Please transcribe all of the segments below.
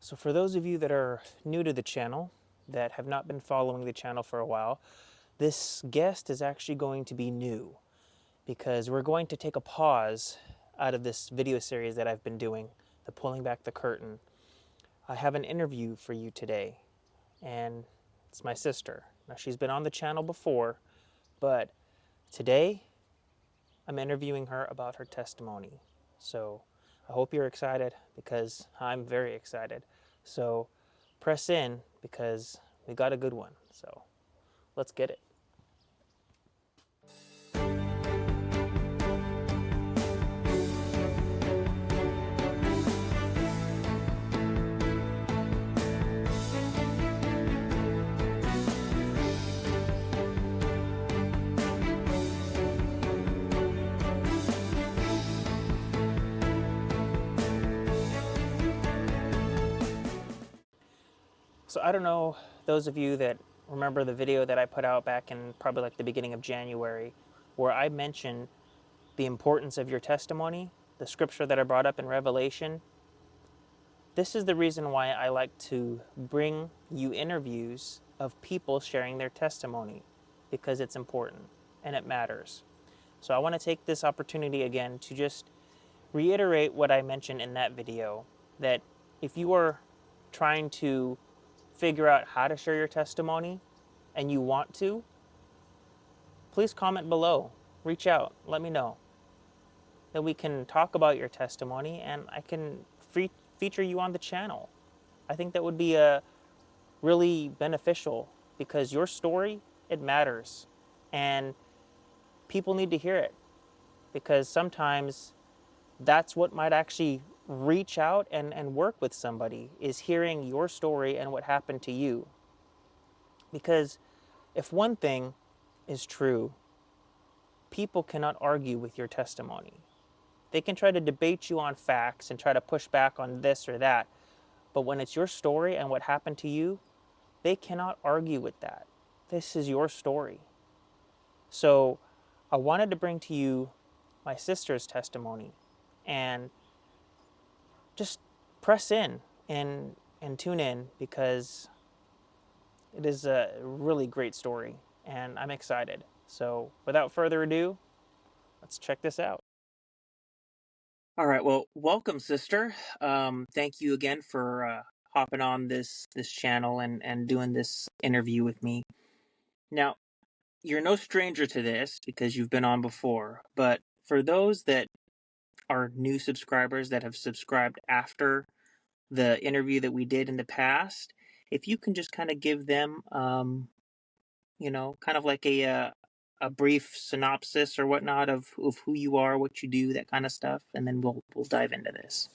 So for those of you that are new to the channel, that have not been following the channel for a while, this guest is actually going to be new because we're going to take a pause out of this video series that I've been doing, the Pulling Back the Curtain. I have an interview for you today, and it's my sister. Now, she's been on the channel before, but today I'm interviewing her about her testimony. So I hope you're excited because I'm very excited. So press in because we got a good one. So let's get it. So I don't know, those of you that remember the video that I put out back in probably like the beginning of January, where I mentioned the importance of your testimony, the scripture that I brought up in Revelation. This is the reason why I like to bring you interviews of people sharing their testimony, because it's important and it matters. So I want to take this opportunity again to just reiterate what I mentioned in that video, that if you are trying to figure out how to share your testimony and you want to, please comment below, reach out, let me know. Then we can talk about your testimony and I can feature you on the channel. I think that would be really beneficial because your story, it matters. And people need to hear it because sometimes that's what might actually reach out and work with somebody, is hearing your story and what happened to you. Because if one thing is true, people cannot argue with your testimony. They can try to debate you on facts and try to push back on this or that, but when it's your story and what happened to you, they cannot argue with that. This is your story. So I wanted to bring to you my sister's testimony and just press in and tune in because it is a really great story and I'm excited. So without further ado, let's check this out. All right, well, welcome, sister. Thank you again for hopping on this channel and doing this interview with me. Now, you're no stranger to this because you've been on before, but for those that are new subscribers that have subscribed after the interview that we did in the past, if you can just kind of give them, kind of like a brief synopsis or whatnot of who you are, what you do, that kind of stuff, and then we'll dive into this.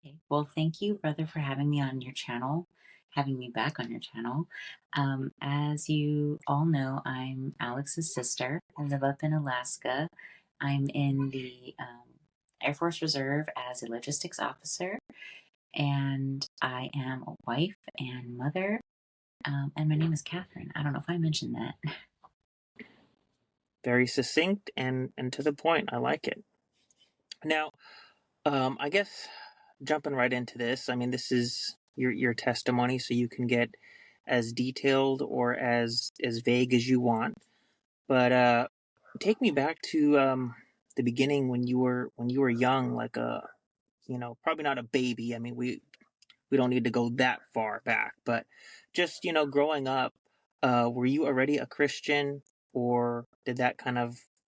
Okay. Well, thank you, brother, for having me on your channel, having me back on your channel. As you all know, I'm Alex's sister. I live up in Alaska. I'm in the Air Force Reserve as a logistics officer, and I am a wife and mother. And my name is Catherine. I don't know if I mentioned that. Very succinct and to the point. I like it. Now, I guess jumping right into this, I mean, this is your testimony, so you can get as detailed or as vague as you want. But take me back to the beginning when you were young, like probably not a baby. I mean, we don't need to go that far back, but just growing up, were you already a Christian, or did that kind of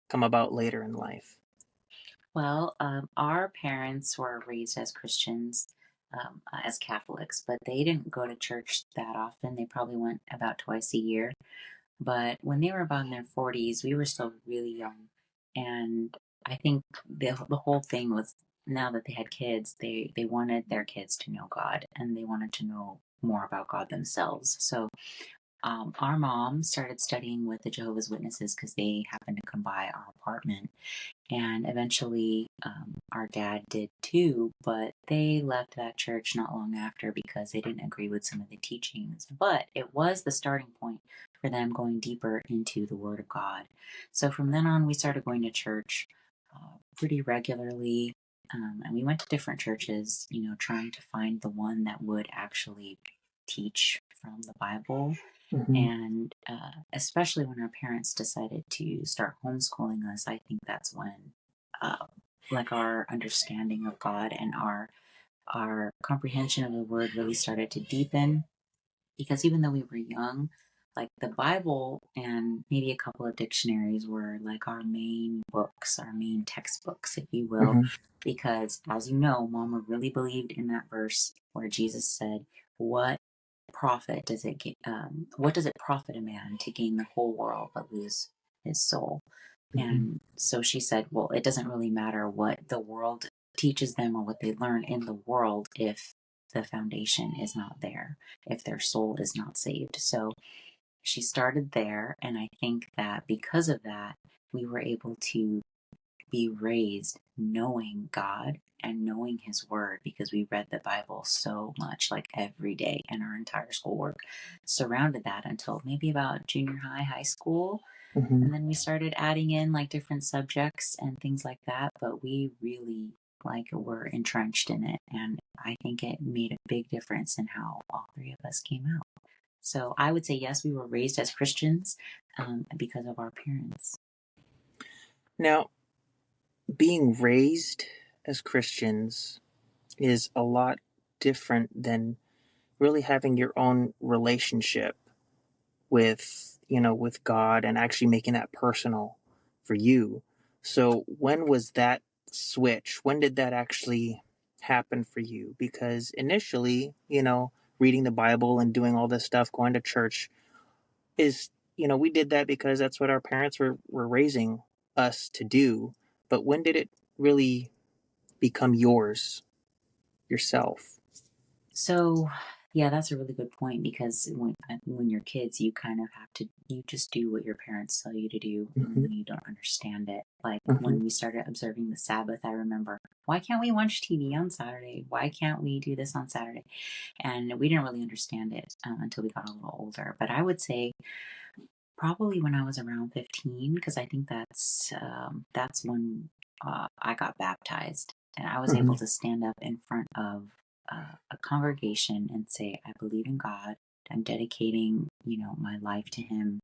come about later in life? Well, our parents were raised as Christians, as Catholics, but they didn't go to church that often. They probably went about twice a year. But when they were about in their 40s, we were still really young. And I think the whole thing was, now that they had kids, they wanted their kids to know God and they wanted to know more about God themselves. So our mom started studying with the Jehovah's Witnesses because they happened to come by our apartment. And eventually, our dad did too, but they left that church not long after because they didn't agree with some of the teachings. But it was the starting point for them going deeper into the Word of God. So from then on, we started going to church pretty regularly. And we went to different churches, trying to find the one that would actually teach from the Bible. Mm-hmm. And especially when our parents decided to start homeschooling us, I think that's when like our understanding of God and our comprehension of the word really started to deepen. Because even though we were young, like the Bible and maybe a couple of dictionaries were like our main books, our main textbooks, if you will. Mm-hmm. Because as you know, Mama really believed in that verse where Jesus said, "What profit does it get? What does it profit a man to gain the whole world but lose his soul?" Mm-hmm. And so she said, "Well, it doesn't really matter what the world teaches them or what they learn in the world if the foundation is not there, if their soul is not saved." So she started there. And I think that because of that, we were able to be raised knowing God and knowing His Word because we read the Bible so much, like every day, and our entire schoolwork surrounded that until maybe about junior high, high school. Mm-hmm. And then we started adding in like different subjects and things like that. But we really like were entrenched in it. And I think it made a big difference in how all three of us came out. So I would say, yes, we were raised as Christians because of our parents. Now, being raised as Christians is a lot different than really having your own relationship with God and actually making that personal for you. So when was that switch? When did that actually happen for you? Because initially, reading the Bible and doing all this stuff, going to church is, we did that because that's what our parents were raising us to do. But when did it really become yourself? So, yeah, that's a really good point because when you're kids, you kind of you just do what your parents tell you to do, even Mm-hmm. though you don't understand it. Like Mm-hmm. when we started observing the Sabbath, I remember, why can't we watch TV on Saturday? Why can't we do this on Saturday? And we didn't really understand it until we got a little older. But I would say probably when I was around 15, because I think that's when I got baptized, and I was Mm-hmm. able to stand up in front of a congregation and say, "I believe in God. I'm dedicating, my life to Him."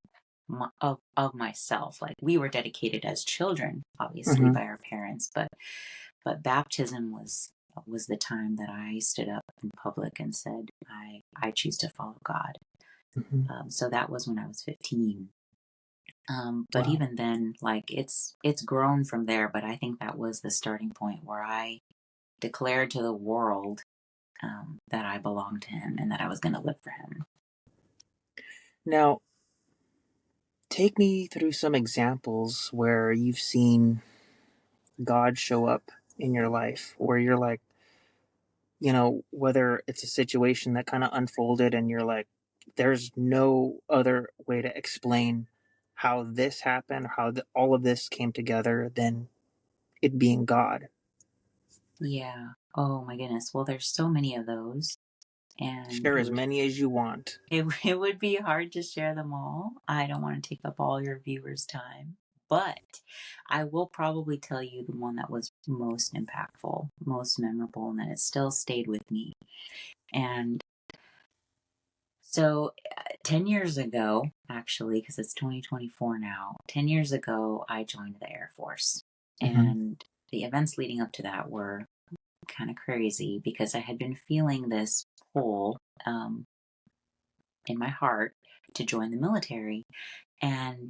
Of myself, like we were dedicated as children, obviously Mm-hmm. by our parents, but baptism was the time that I stood up in public and said, I choose to follow God. Mm-hmm. So that was when I was 15. But Wow. even then, like it's grown from there. But I think that was the starting point where I declared to the world that I belonged to Him and that I was going to live for Him. Now, take me through some examples where you've seen God show up in your life, where you're like, whether it's a situation that kind of unfolded and you're like, there's no other way to explain how this happened, how all of this came together than it being God. Yeah. Oh my goodness. Well, there's so many of those, and Share as many as you want. it would be hard to share them all. I don't want to take up all your viewers' time, but I will probably tell you the one that was most impactful, most memorable, and that it still stayed with me. And so 10 years ago, actually, because it's 2024 now, 10 years ago, I joined the Air Force. Mm-hmm. And the events leading up to that were kind of crazy because I had been feeling this pull in my heart to join the military. And,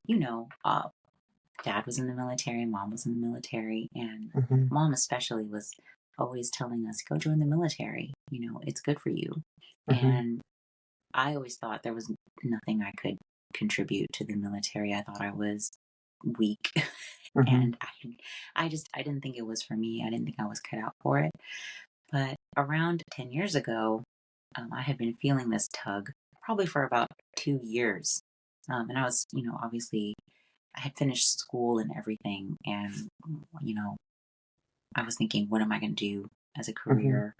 dad was in the military, mom was in the military, and Mm-hmm. mom especially was always telling us, go join the military. It's good for you. Mm-hmm. And I always thought there was nothing I could contribute to the military. I thought I was weak. Mm-hmm. And I didn't think it was for me. I didn't think I was cut out for it. But around 10 years ago, I had been feeling this tug probably for about 2 years. And I was, obviously I had finished school and everything. And, you know, I was thinking, what am I going to do as a Mm-hmm. career?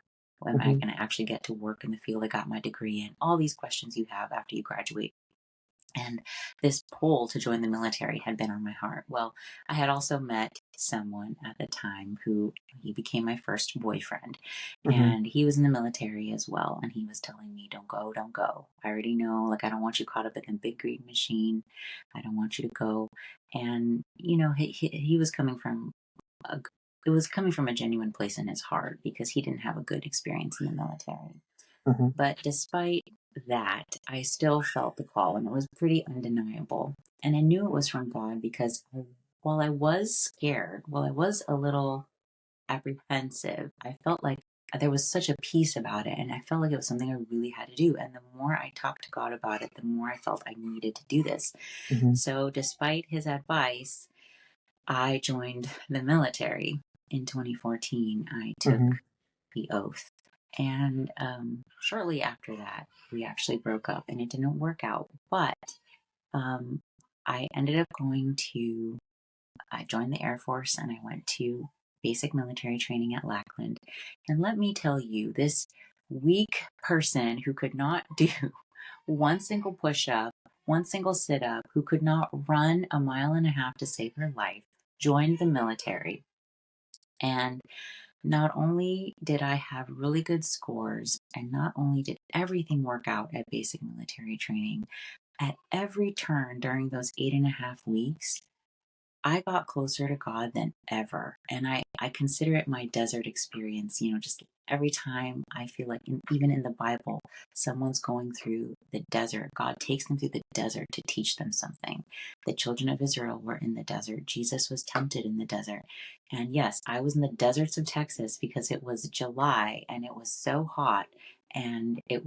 Am I Mm-hmm. going to actually get to work in the field I got my degree in? All these questions you have after you graduate. And this pull to join the military had been on my heart. Well, I had also met someone at the time who he became my first boyfriend, Mm-hmm. and he was in the military as well, and he was telling me, don't go, I already know, like, I don't want you caught up in the big green machine, I don't want you to go. And he was coming from a, it was coming from a genuine place in his heart, because he didn't have a good experience in the military. Mm-hmm. But despite that, I still felt the call, and it was pretty undeniable. And I knew it was from God, because while I was scared, while I was a little apprehensive, I felt like there was such a peace about it, and I felt like it was something I really had to do. And the more I talked to God about it, the more I felt I needed to do this. Mm-hmm. So, despite his advice, I joined the military in 2014. I took Mm-hmm. the oath. And shortly after that, we actually broke up, and it didn't work out. But I ended up I joined the Air Force, and I went to basic military training at Lackland. And let me tell you, this weak person who could not do one single push up, one single sit up, who could not run a mile and a half to save her life, joined the military. And not only did I have really good scores, and not only did everything work out at basic military training, at every turn during those 8.5 weeks, I got closer to God than ever. And I consider it my desert experience. Just every time I feel like, even in the Bible, someone's going through the desert, God takes them through the desert to teach them something. The children of Israel were in the desert. Jesus was tempted in the desert. And yes, I was in the deserts of Texas because it was July and it was so hot, and it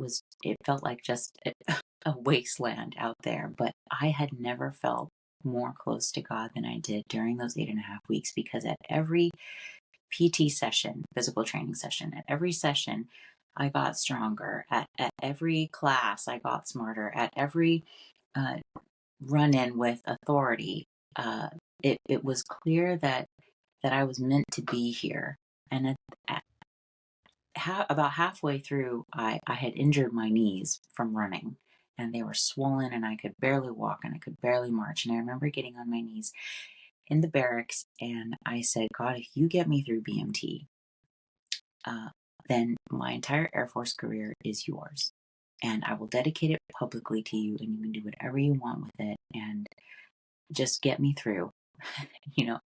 felt like just a wasteland out there. But I had never felt more close to God than I did during those 8.5 weeks, because at every PT session, physical training session, at every session, I got stronger. At every class, I got smarter. At every run in with authority, it was clear that I was meant to be here. And about halfway through, I had injured my knees from running, and they were swollen, and I could barely walk, and I could barely march. And I remember getting on my knees in the barracks, and I said, God, if you get me through BMT, then my entire Air Force career is yours. And I will dedicate it publicly to you, and you can do whatever you want with it, and just get me through.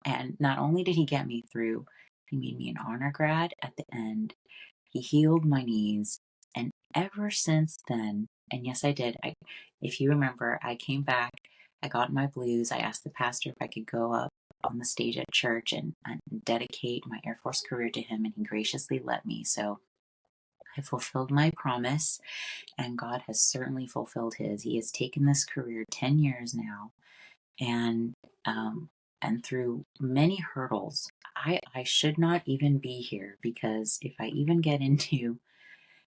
And not only did he get me through, he made me an honor grad at the end. He healed my knees. And ever since then, and yes, I did. If you remember, I came back, I got my blues. I asked the pastor if I could go up on the stage at church and dedicate my Air Force career to him, and he graciously let me. So I fulfilled my promise, and God has certainly fulfilled his. He has taken this career 10 years now, and through many hurdles, I should not even be here, because if I even get into,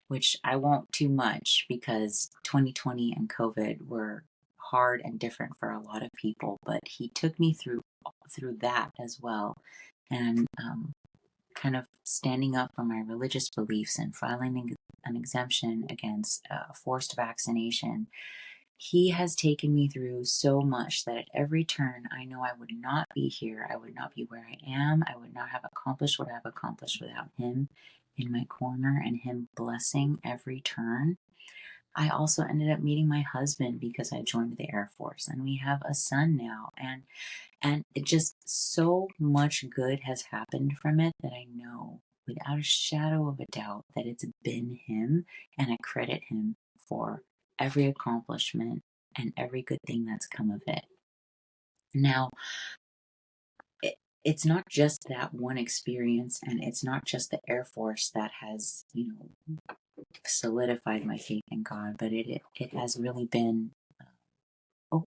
which I won't too much, because 2020 and COVID were hard and different for a lot of people, but he took me through that as well. And kind of standing up for my religious beliefs and filing an exemption against forced vaccination. He has taken me through so much that at every turn, I know I would not be here. I would not be where I am. I would not have accomplished what I've accomplished without him in my corner and him blessing every turn. I also ended up meeting my husband because I joined the Air Force, and we have a son now. And it just, so much good has happened from it that I know without a shadow of a doubt that it's been him, and I credit him for every accomplishment and every good thing that's come of it. Now, it's not just that one experience, and it's not just the Air Force that has, solidified my faith in God, but it has really been. Oh,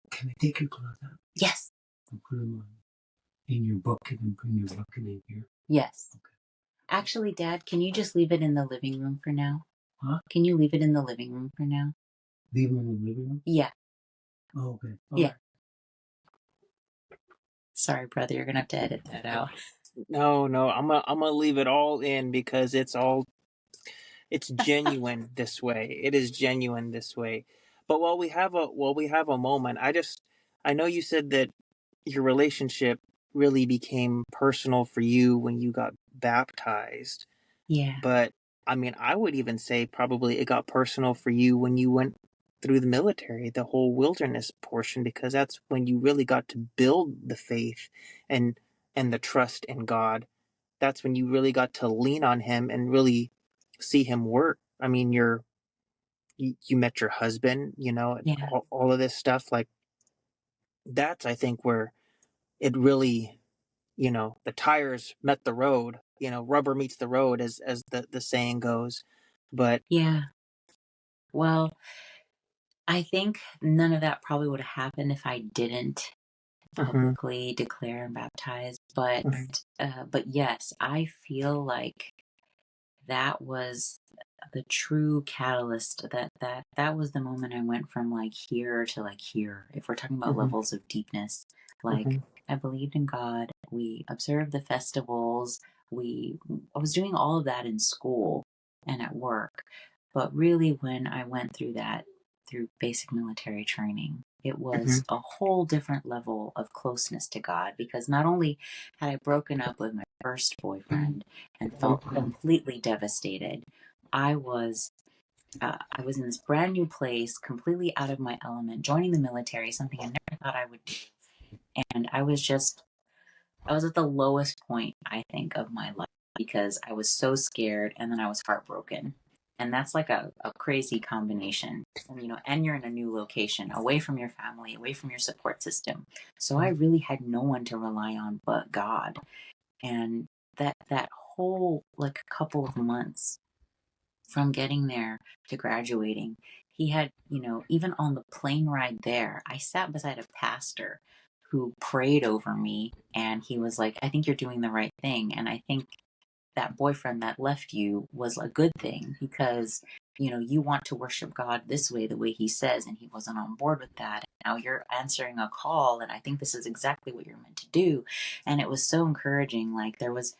can I take your clothes out yes, and put them on in your bucket and bring your bucket in here? yes. Okay. Actually, Dad, can you just leave it in the living room for now? Huh? Can you leave it in the living room for now? Leave them in the living room? Yeah. Oh, okay. Yeah. Right. Sorry, brother, you're gonna have to edit that out. No, I'm gonna leave it all in, because it's genuine this way. It is genuine this way. But while we have a moment, I know you said that your relationship really became personal for you when you got baptized. Yeah. But I mean, I would even say probably it got personal for you when you went through the military, the whole wilderness portion, because that's when you really got to build the faith and the trust in God. That's when you really got to lean on him and really see him work. I mean, you met your husband, you know, and Yeah. all of this stuff. Like, that's, I think, where it really, you know, the tires met the road, you know, rubber meets the road, as the saying goes. But Yeah. Well, I think none of that probably would have happened if I didn't mhm, publicly declare and baptize. mhm, But yes, I feel like that was the true catalyst. That was the moment I went from like here to like here. If we're talking about mhm, levels of deepness, like mhm, I believed in God. We observed the festivals. We I was doing all of that in school and at work. But really, when I went through that, through basic military training, it mhm, was a whole different level of closeness to God, because not only had I broken up with my first boyfriend and felt completely devastated, I was I was in this brand new place, completely out of my element, joining the military, something I never thought I would do, and I was at the lowest point, I think, of my life, because I was so scared and then I was heartbroken. And that's like a crazy combination. And, and you're in a new location, away from your family, away from your support system. So I really had no one to rely on but God. And that whole like couple of months from getting there to graduating, he had, even on the plane ride there, I sat beside a pastor who prayed over me, and he was like, I think you're doing the right thing. And I think that boyfriend that left you was a good thing, because, you want to worship God this way, the way he says, and he wasn't on board with that. Now you're answering a call, and I think this is exactly what you're meant to do. And it was so encouraging. Like, there was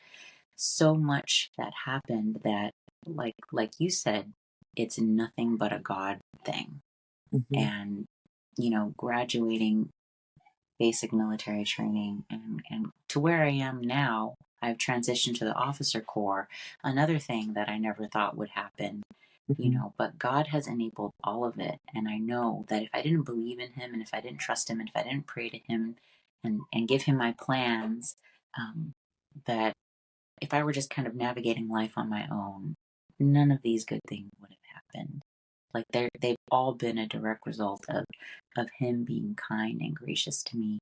so much that happened that, like you said, it's nothing but a God thing. mhm, And graduating basic military training, and to where I am now, I've transitioned to the officer corps. Another thing that I never thought would happen, mhm. but God has enabled all of it. And I know that if I didn't believe in him, and if I didn't trust him, and if I didn't pray to him and give him my plans, that if I were just kind of navigating life on my own, none of these good things would have happened. Like, they've all been a direct result of him being kind and gracious to me,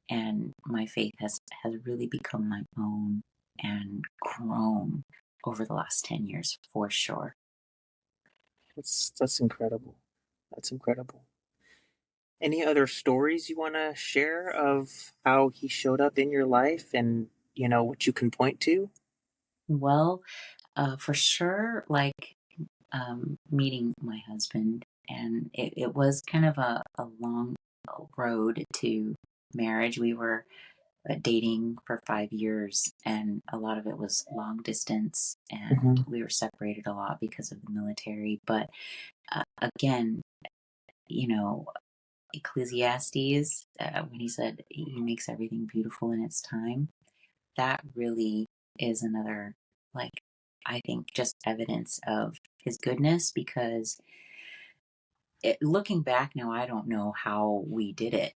and my faith has really become my own and grown over the last 10 years, for sure. That's incredible. That's incredible. Any other stories you want to share of how he showed up in your life, and you know what you can point to? Well, for sure, like, meeting my husband, and it was kind of a long road to marriage. We were dating for 5 years, and a lot of it was long distance, and Mhm, we were separated a lot because of the military. But again, you know, Ecclesiastes, when he said he makes everything beautiful in its time, that really is another, like, I think, just evidence of his goodness, because looking back now, I don't know how we did it.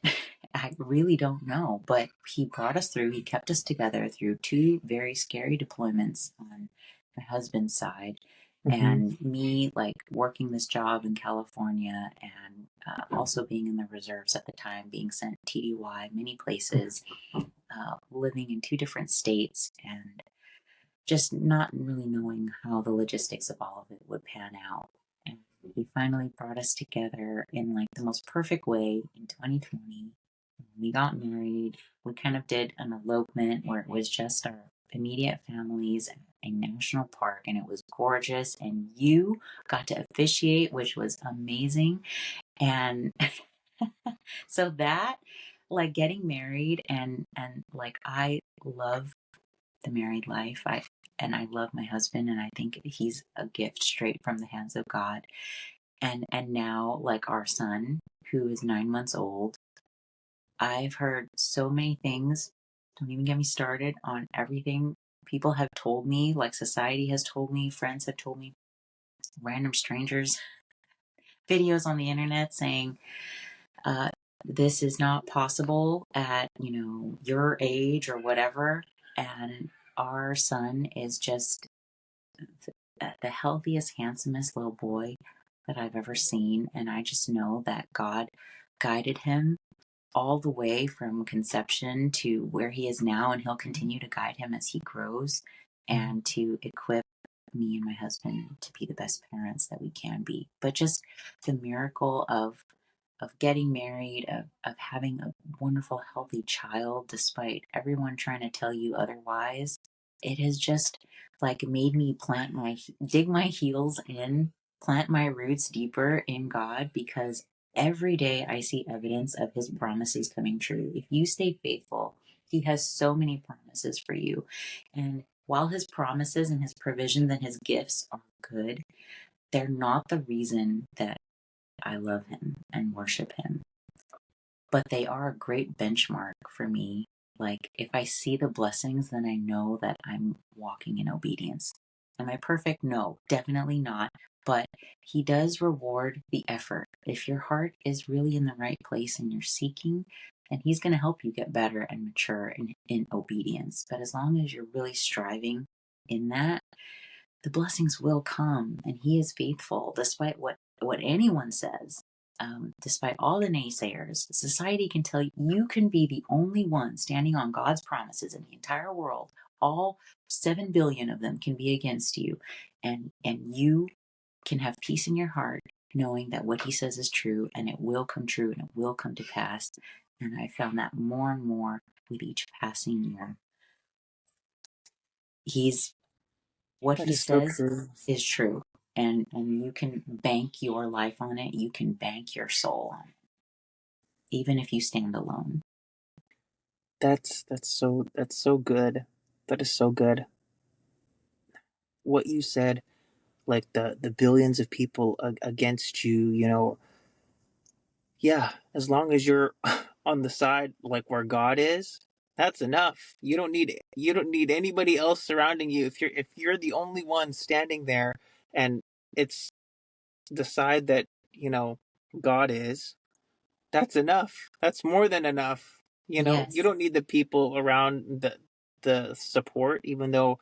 I really don't know, but he brought us through. He kept us together through two very scary deployments on my husband's side, mhm, and me, like, working this job in California, and also being in the reserves at the time, being sent TDY many places, living in two different states, and just not really knowing how the logistics of all of it would pan out. And he finally brought us together in like the most perfect way in 2020. We got married. We kind of did an elopement where it was just our immediate families at a national park, and it was gorgeous. And you got to officiate, which was amazing. And so that, like, getting married, and like, I love the married life. I love my husband, and I think he's a gift straight from the hands of God. And now, like, our son, who is 9 months old, I've heard so many things Don't even get me started on everything people have told me, like society has told me, friends have told me, random strangers, videos on the internet saying, uh, this is not possible at, your age or whatever. And our son is just the healthiest, handsomest little boy that I've ever seen. And I just know that God guided him all the way from conception to where he is now, and he'll continue to guide him as he grows and to equip me and my husband to be the best parents that we can be. But just the miracle of getting married, of having a wonderful, healthy child, despite everyone trying to tell you otherwise, it has just like made me dig my heels in, plant my roots deeper in God, because every day I see evidence of his promises coming true. If you stay faithful, he has so many promises for you. And while his promises and his provisions and his gifts are good, they're not the reason that I love him and worship him, but they are a great benchmark for me. Like, if I see the blessings, then I know that I'm walking in obedience. Am I perfect? No, definitely not. But he does reward the effort. If your heart is really in the right place and you're seeking, then he's going to help you get better and mature in obedience. But as long as you're really striving in that, the blessings will come, and he is faithful despite what anyone says. Despite all the naysayers, society can tell you you can be the only one standing on God's promises in the entire world. All 7 billion of them can be against you, and you can have peace in your heart knowing that what he says is true, and it will come true, and it will come to pass. And I found that more and more with each passing year. He's What That he is so says true. is true, and you can bank your life on it. You can bank your soul on it, even if you stand alone. That's so good. That is so good. What you said, like the billions of people against you, yeah, as long as you're on the side like where God is, that's enough. You don't need anybody else surrounding you. If you're the only one standing there, and it's the side that, God is, that's enough. That's more than enough. You Yes. don't need the people around, the support, even though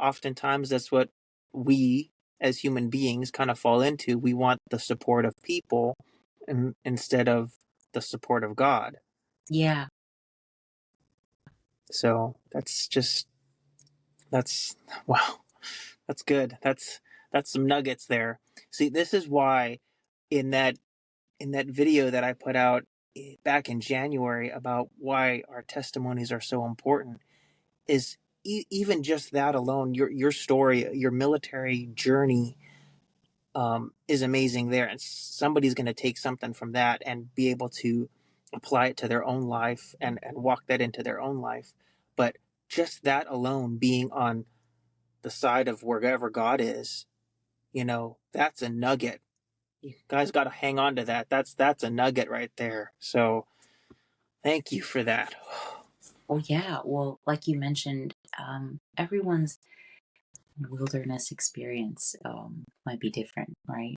oftentimes that's what we as human beings kind of fall into. We want the support of people, instead of the support of God. Yeah. So that's wow. That's good. That's some nuggets there. See, this is why in that video that I put out back in January about why our testimonies are so important is, even just that alone, your story, your military journey, is amazing there, and somebody's going to take something from that and be able to apply it to their own life, and walk that into their own life. But just that alone, being on the side of wherever God is, that's a nugget. You guys got to hang on to that. That's a nugget right there. So thank you for that. Oh, yeah. Well, like you mentioned, everyone's wilderness experience might be different, right?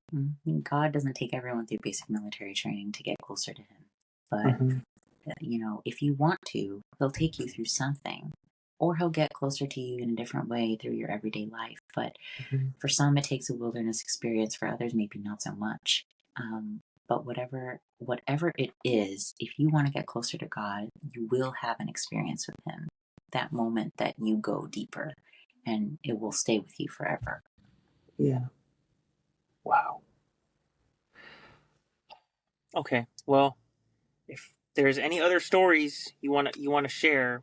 God doesn't take everyone through basic military training to get closer to him. But Hmm. if you want to, he'll take you through something, or he'll get closer to you in a different way through your everyday life. But Hmm. for some, it takes a wilderness experience. For others, maybe not so much. But whatever it is, if you want to get closer to God, you will have an experience with him. That moment that you go deeper, and it will stay with you forever. Yeah. Wow. Okay. Well, if there's any other stories you want to share,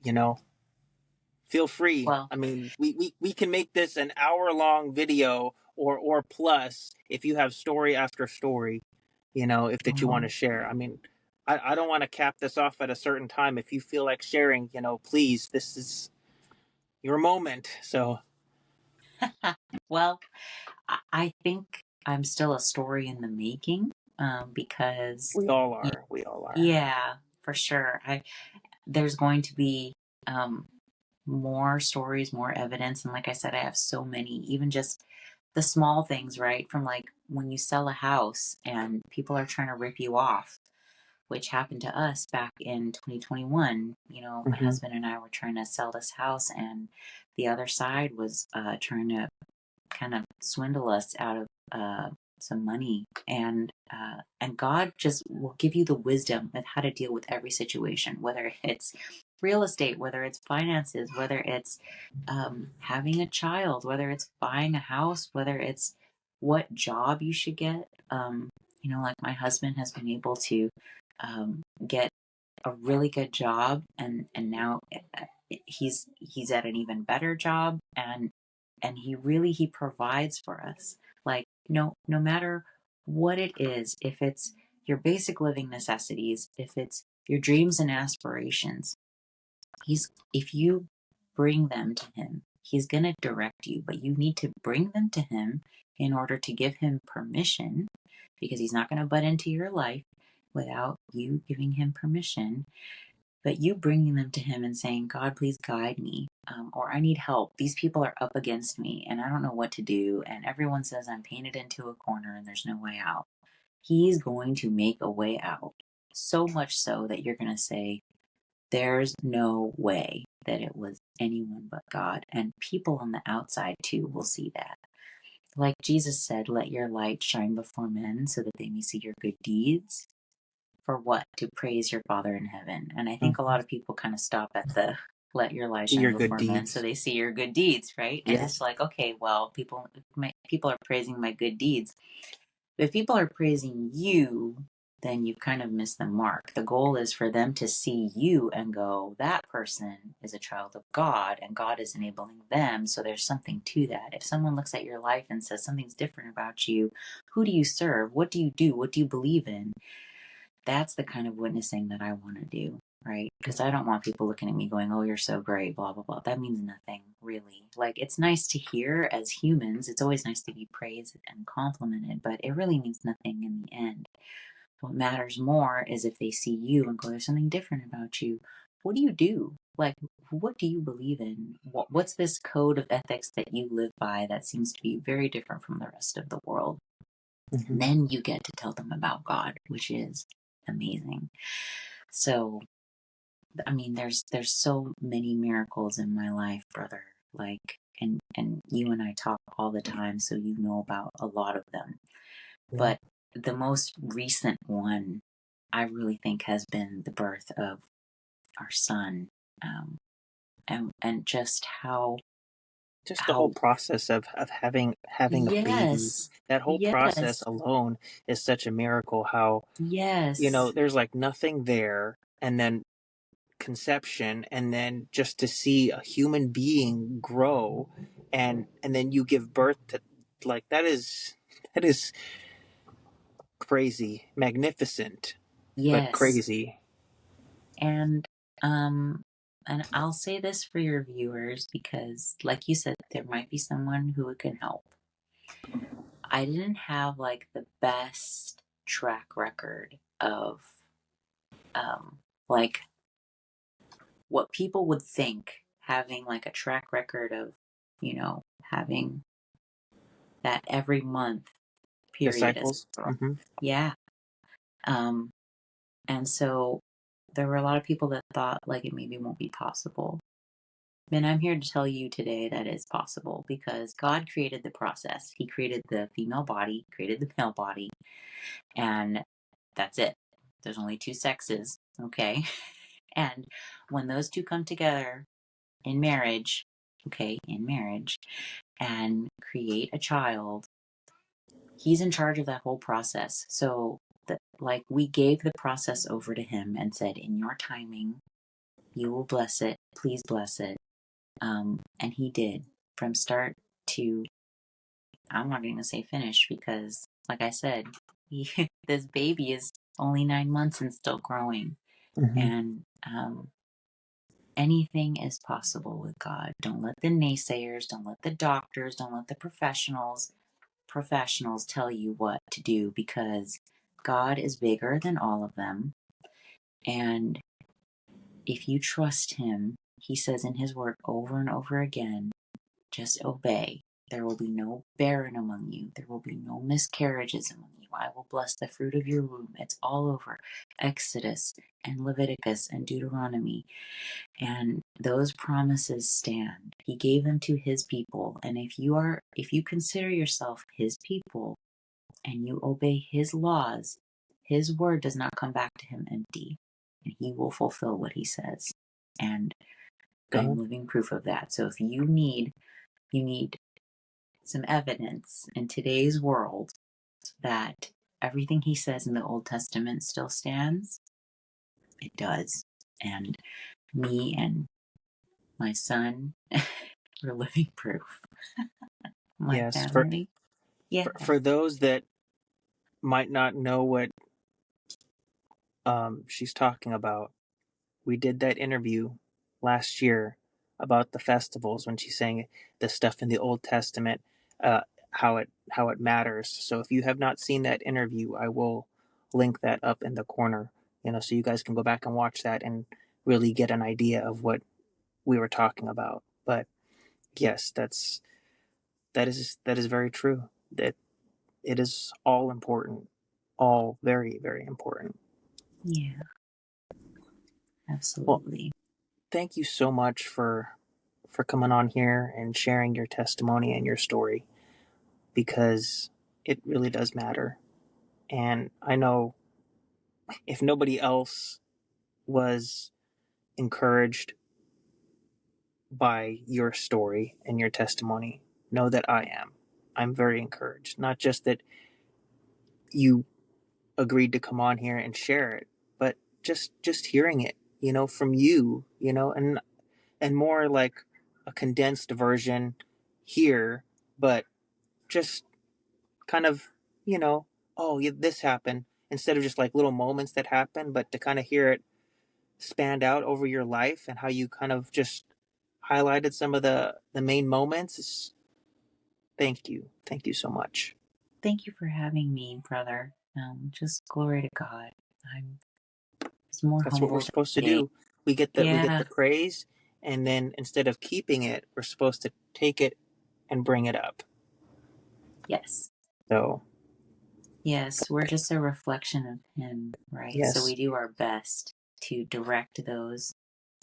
you know feel free. Well, I mean, we can make this an hour long video, or plus, if you have story after story, if that you want to share. I mean, I don't want to cap this off at a certain time. If you feel like sharing, please, this is your moment. So well, I think I'm still a story in the making, because we all are. We all are. yeah, for sure. there's going to be um, more stories, more evidence. And like I said, I have so many, even just the small things, right? From like when you sell a house and people are trying to rip you off, which happened to us back in 2021. You know, my Mm-hmm. husband and I were trying to sell this house, and the other side was trying to kind of swindle us out of some money. And God just will give you the wisdom of how to deal with every situation, whether it's real estate, whether it's finances, whether it's having a child, whether it's buying a house, whether it's what job you should get. You know, like my husband has been able to get a really good job, and now he's at an even better job, and he provides for us. Like no matter what it is, if it's your basic living necessities, if it's your dreams and aspirations, he's if you bring them to him, he's going to direct you, but you need to bring them to him in order to give him permission, because he's not going to butt into your life without you giving him permission. But you bringing them to him and saying, God, please guide me, or I need help. These people are up against me and I don't know what to do. And everyone says I'm painted into a corner and there's no way out. He's going to make a way out. So much so that you're going to say, there's no way that it was anyone but God. And people on the outside too will see that. Like Jesus said, let your light shine before men so that they may see your good deeds. For what? To praise your Father in heaven. And I think a Mm-hmm. lot of people kind of stop at the let your light shine Your good before men so deeds. they see your good deeds, right? And it's Yes. like, okay, well, people are praising my good deeds. But if people are praising you, then you've kind of missed the mark. The goal is for them to see you and go, that person is a child of God and God is enabling them. So there's something to that. If someone looks at your life and says something's different about you, who do you serve? What do you do? What do you believe in? That's the kind of witnessing that I want to do, right? Because I don't want people looking at me going, oh, you're so great, blah, blah, blah. That means nothing, really. Like, it's nice to hear as humans. It's always nice to be praised and complimented, but it really means nothing in the end. What matters more is if they see you and go, there's something different about you. What do you do? Like, what do you believe in? What's this code of ethics that you live by that seems to be very different from the rest of the world? And Mm-hmm. then you get to tell them about God, which is amazing. So, I mean, there's so many miracles in my life, brother. Like, and you and I talk all the time, so you know about a lot of them. Yeah. But the most recent one, I really think, has been the birth of our son, and just Just the whole how process of having a baby. yes, That whole process yes, alone is such a miracle. How, yes, there's like nothing there, and then conception, and then just to see a human being grow, and then you give birth to, like, that is crazy, magnificent, but yes. crazy. And um and I'll say this for your viewers because like you said there might be someone who it can help. I didn't have like the best track record of like what people would think having like a track record of, having that every month The period as cycles. a girl. Mm-hmm. Yeah. Um and so there were a lot of people that thought like it maybe won't be possible. And I'm here to tell you today that it's possible because God created the process. He created the female body, created the male body, and that's it. There's only two sexes, okay? And when those two come together in marriage, okay, in marriage, and create a child, he's in charge of that whole process. So, like, we gave the process over to him and said, in your timing, you will bless it. Please bless it. And he did from start to, I'm not going to say finish because, like I said, this baby is only 9 months and still growing. Mm-hmm. And anything is possible with God. Don't let the naysayers, don't let the doctors, don't let the professionals tell you what to do because God is bigger than all of them. And if you trust him, he says in his word over and over again, just obey. There will be no barren among you. There will be no miscarriages among you. I will bless the fruit of your womb. It's all over Exodus and Leviticus and Deuteronomy. And those promises stand. He gave them to his people. And if you consider yourself his people and you obey his laws, his word does not come back to him empty. And he will fulfill what he says. And I'm living proof of that. So if you need some evidence in today's world that everything he says in the Old Testament still stands, it does. And me and my son are living proof. My Yes, family. Yeah. for those that might not know what she's talking about, we did that interview last year about the festivals when she's saying the stuff in the Old Testament, uh, how it matters. So if you have not seen that interview, I will link that up in the corner, so you guys can go back and watch that and really get an idea of what we were talking about. But yes, that is very true. That it is all important, all very, very important. Yeah, Well, absolutely. thank you so much for coming on here and sharing your testimony and your story, because it really does matter. And I know if nobody else was encouraged by your story and your testimony, know that I am. I'm very encouraged. Not just that you agreed to come on here and share it, but just hearing it, from you, and more like a condensed version here, but just kind of, oh, yeah, this happened, instead of just like little moments that happen, but to kind of hear it spanned out over your life and how you kind of just highlighted some of the main moments. Thank you. Thank you so much. Thank you for having me, brother. Just glory to God. I'm just more That's what we're humbled supposed to today. do. We get the Yeah. praise, and then instead of keeping it, we're supposed to take it and bring it up. Yes. So, Yes, we're just a reflection of him, right? So we yes. do our best to direct those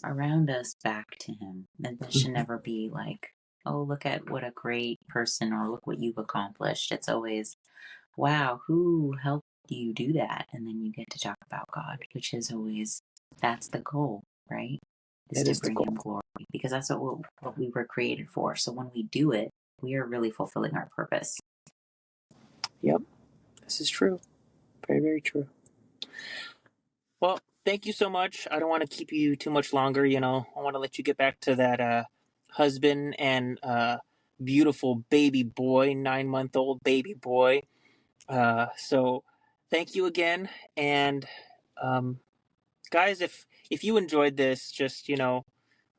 around us back to him. And this should Mhm. never be like, oh, look at what a great person or look what you've accomplished. It's always, wow, who helped you do that? And then you get to talk about God, which is always, that's the goal, right? Is That to is the bring him goal. glory because that's what we were created for. So when we do it, we are really fulfilling our purpose. Yep, this is true. Very, very true. Well, thank you so much. I don't want to keep you too much longer. I want to let you get back to that husband and beautiful baby boy, 9-month-old baby boy. So thank you again. And um, guys, if you enjoyed this, just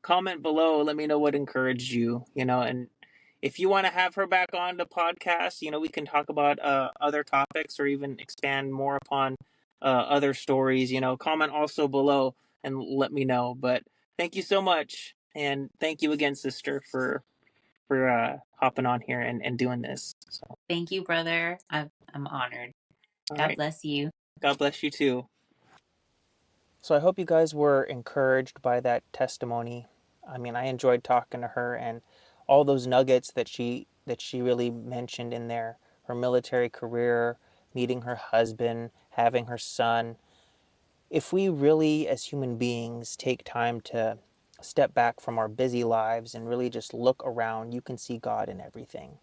comment below. Let me know what encouraged you. And if you want to have her back on the podcast, we can talk about other topics or even expand more upon other stories. Comment also below and let me know. But thank you so much, and thank you again, sister, for hopping on here and doing this. So, Thank you, brother. I'm honored. all God right. bless you. God bless you too. So I hope you guys were encouraged by that testimony. I mean, I enjoyed talking to her and all those nuggets that she really mentioned in there. Her military career, meeting her husband, having her son. If we really as human beings take time to step back from our busy lives and really just look around, you can see God in everything.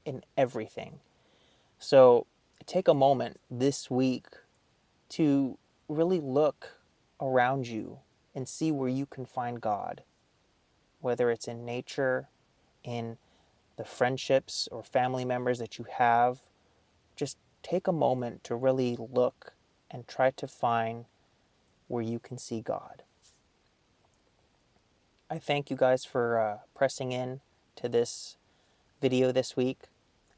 In everything. So take a moment this week to really look around you and see where you can find God, whether it's in nature, in the friendships or family members that you have. Just take a moment to really look and try to find where you can see God. I thank you guys for pressing in to this video this week.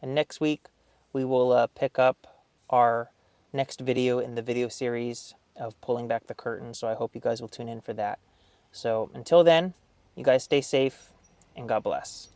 And next week, we will pick up our next video in the video series of pulling back the curtain. So I hope you guys will tune in for that. So until then, you guys stay safe and God bless.